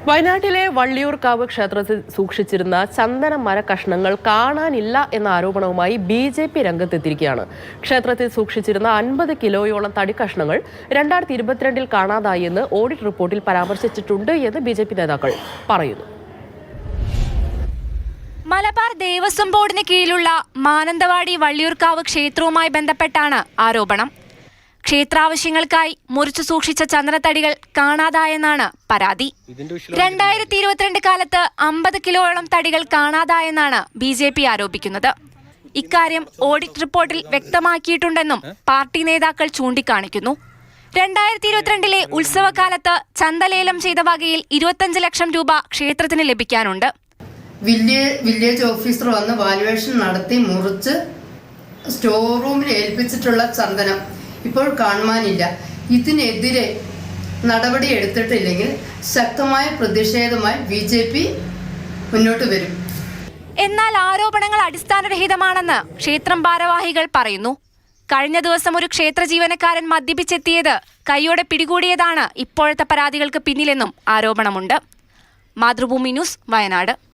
വയനാട്ടിലെ വള്ളിയൂർക്കാവ് ക്ഷേത്രത്തിൽ സൂക്ഷിച്ചിരുന്ന ചന്ദന മര കഷ്ണങ്ങൾ കാണാനില്ല എന്ന ആരോപണവുമായി BJP രംഗത്തെത്തിയിരിക്കുകയാണ്. ക്ഷേത്രത്തിൽ സൂക്ഷിച്ചിരുന്ന 50 കിലോയോളം തടി കഷ്ണങ്ങൾ 2022 കാണാതായി എന്ന് ഓഡിറ്റ് റിപ്പോർട്ടിൽ പരാമർശിച്ചിട്ടുണ്ട് എന്ന് BJP നേതാക്കൾ പറയുന്നു. മലബാർ ദേവസ്വം ബോർഡിന് കീഴിലുള്ള മാനന്തവാടി വള്ളിയൂർക്കാവ് ക്ഷേത്രവുമായി ബന്ധപ്പെട്ടാണ് ആരോപണം. ക്ഷേത്രാവശ്യങ്ങൾക്കായി മുറിച്ചു സൂക്ഷിച്ച ചന്ദനത്തടികൾ കാണാതായെന്നാണ് പരാതി. 2022 കാലത്ത് 50 കിലോയോളം തടികൾ കാണാതായെന്നാണ് BJP ആരോപിക്കുന്നത്. ഇക്കാര്യം ഓഡിറ്റ് റിപ്പോർട്ടിൽ വ്യക്തമാക്കിയിട്ടുണ്ടെന്നും പാർട്ടി നേതാക്കൾ ചൂണ്ടിക്കാണിക്കുന്നു. 2022 ഉത്സവകാലത്ത് ചന്തലേലം ചെയ്ത വകയിൽ 25 ലക്ഷം രൂപ ക്ഷേത്രത്തിന് ലഭിക്കാനുണ്ട്. വില്ലേജ് ഓഫീസർ വന്ന് വാലുവേഷൻ നടത്തി മുറിച്ച് സ്റ്റോർ റൂമിൽ ഏൽപ്പിച്ചിട്ടുള്ള ചന്ദനം ഇപ്പോൾ കാണുവാനില്ല. ഇതിനെതിരെ നടപടി എടുത്തിട്ടില്ലെങ്കിൽ ശക്തമായ പ്രതിഷേധമായി BJP മുന്നോട്ട് വരും. എന്നാൽ ആരോപണങ്ങൾ അടിസ്ഥാനരഹിതമാണെന്ന് ക്ഷേത്രം ഭാരവാഹികൾ പറയുന്നു. കഴിഞ്ഞ ദിവസം ഒരു ക്ഷേത്ര ജീവനക്കാരൻ മദ്യപിച്ചെത്തിയത് കൈയോടെ പിടികൂടിയതാണ് ഇപ്പോഴത്തെ പരാതികൾക്ക് പിന്നിലെന്നും ആരോപണമുണ്ട്. മാതൃഭൂമി ന്യൂസ്, വയനാട്.